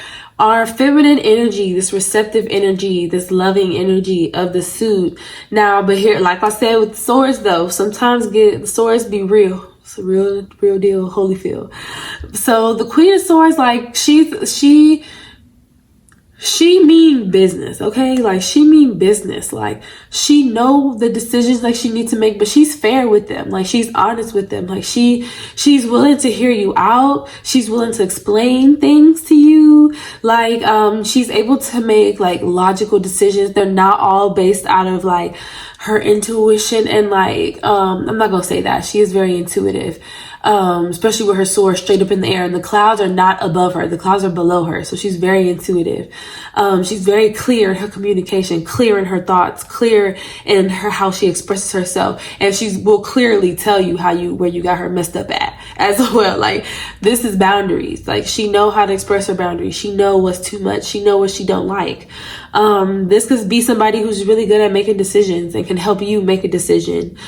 feminine energy, this receptive energy, this loving energy of the suit. Now, but here, like I said with swords though, sometimes the swords be real. It's a real deal, Holyfield. So the Queen of Swords, like she mean business, okay? Like she mean business. Like she know the decisions like she needs to make, but she's fair with them. Like she's honest with them. Like she's willing to hear you out. She's willing to explain things to you. Like she's able to make like logical decisions. They're not all based out of like her intuition and like I'm not gonna say that. She is very intuitive. Especially with her sword straight up in the air, and the clouds are not above her, the clouds are below her, so she's very intuitive. She's very clear in her communication, clear in her thoughts, clear in her how she expresses herself, and she will clearly tell you where you got her messed up at as well. Like this is boundaries. Like she know how to express her boundaries. She know what's too much. She know what she don't like. This could be somebody who's really good at making decisions and can help you make a decision.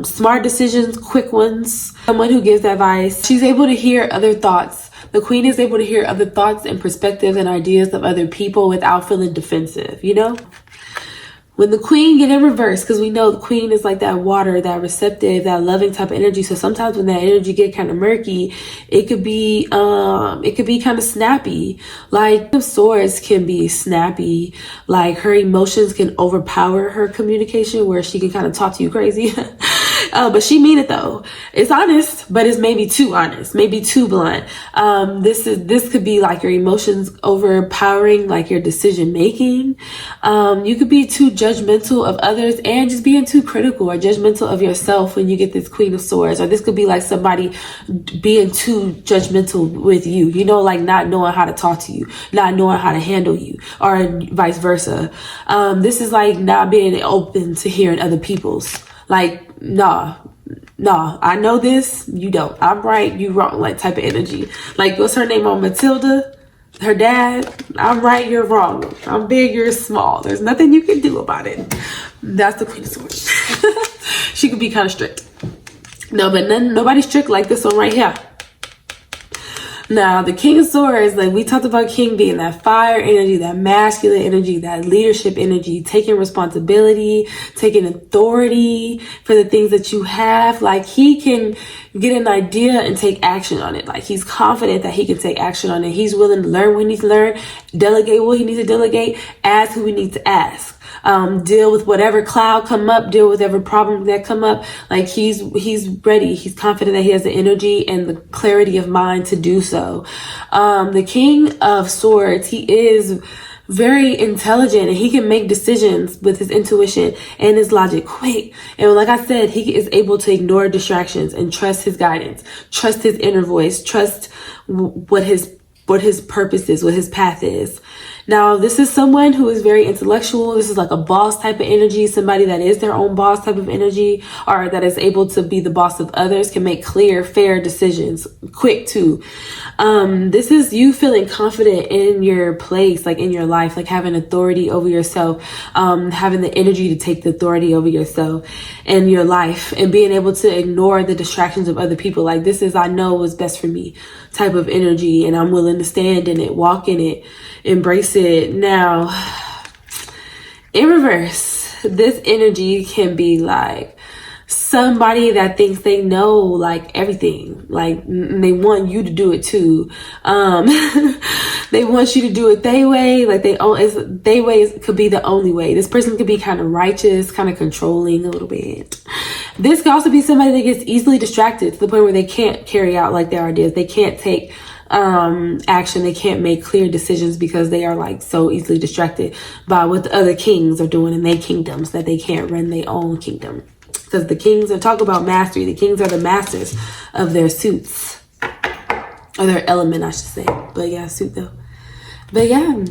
Smart decisions, quick ones. Someone who gives advice. She's able to hear other thoughts. The queen is able to hear other thoughts and perspectives and ideas of other people without feeling defensive, you know? When the queen get in reverse, because we know the queen is like that water, that receptive, that loving type of energy. So sometimes when that energy get kind of murky, it could be kind of snappy. Like the swords can be snappy. Like her emotions can overpower her communication where she can kind of talk to you crazy. But she mean it though. It's honest, but it's maybe too honest, maybe too blunt. This could be like your emotions overpowering like your decision making. You could be too judgmental of others and just being too critical or judgmental of yourself when you get this Queen of Swords. Or this could be like somebody being too judgmental with you, you know, like not knowing how to talk to you, not knowing how to handle you, or vice versa. This is like not being open to hearing other people's. Like, nah, I know this, you don't. I'm right, you wrong, like type of energy. Like, what's her name on Matilda? Her dad, I'm right, you're wrong. I'm big, you're small. There's nothing you can do about it. That's the Queen of Swords. She could be kind of strict. No, but nobody's strict like this one right here. Now, the King of Swords, like we talked about King being that fire energy, that masculine energy, that leadership energy, taking responsibility, taking authority for the things that you have. Like he can get an idea and take action on it. Like he's confident that he can take action on it. He's willing to learn what he needs to learn, delegate what he needs to delegate, ask who he needs to ask. Deal with whatever cloud come up, deal with whatever problem that come up. Like he's ready. He's confident that he has the energy and the clarity of mind to do so. The King of Swords, he is very intelligent and he can make decisions with his intuition and his logic quick. And like I said, he is able to ignore distractions and trust his guidance, trust his inner voice, trust what his purpose is, what his path is. Now, this is someone who is very intellectual. This is like a boss type of energy, somebody that is their own boss type of energy, or that is able to be the boss of others, can make clear, fair decisions, quick too. This is you feeling confident in your place, like in your life, like having authority over yourself, having the energy to take the authority over yourself and your life, and being able to ignore the distractions of other people. Like this is, I know what's best for me type of energy, and I'm willing to stand in it, walk in it, embrace it. Now, in reverse, this energy can be like somebody that thinks they know like everything, like they want you to do it too. They want you to do it their way, like their way could be the only way. This person could be kind of righteous, kind of controlling a little bit. This could also be somebody that gets easily distracted to the point where they can't carry out like their ideas. They can't take action. They can't make clear decisions because they are like so easily distracted by what the other kings are doing in their kingdoms that they can't run their own kingdom. Because the kings are talk about mastery. The kings are the masters of their suits. Or their element, I should say. But yeah, suit though. But yeah,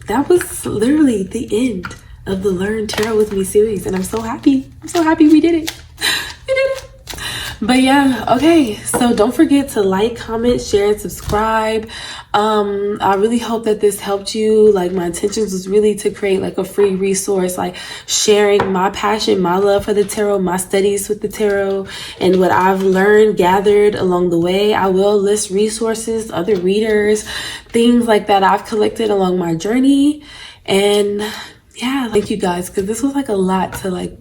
that was literally the end of the Learn Tarot With Me series. And I'm so happy. I'm so happy we did it. We did it. But yeah, okay. So don't forget to like, comment, share, and subscribe. I really hope that this helped you. Like, my intentions was really to create like a free resource, like sharing my passion, my love for the tarot, my studies with the tarot, and what I've learned, gathered along the way. I will list resources, other readers, things like that I've collected along my journey. And yeah, thank you guys, because this was like a lot to like,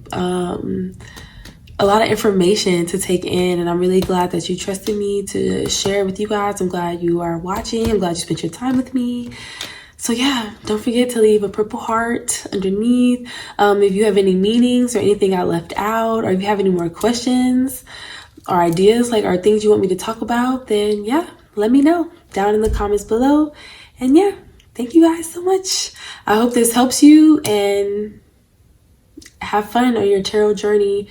a lot of information to take in, and I'm really glad that you trusted me to share with you guys. I'm glad you are watching. I'm glad you spent your time with me. So yeah, don't forget to leave a purple heart underneath. If you have any meanings or anything I left out, or if you have any more questions or ideas, like, or things you want me to talk about, then yeah, let me know down in the comments below. And yeah, thank you guys so much. I hope this helps you, and have fun on your tarot journey.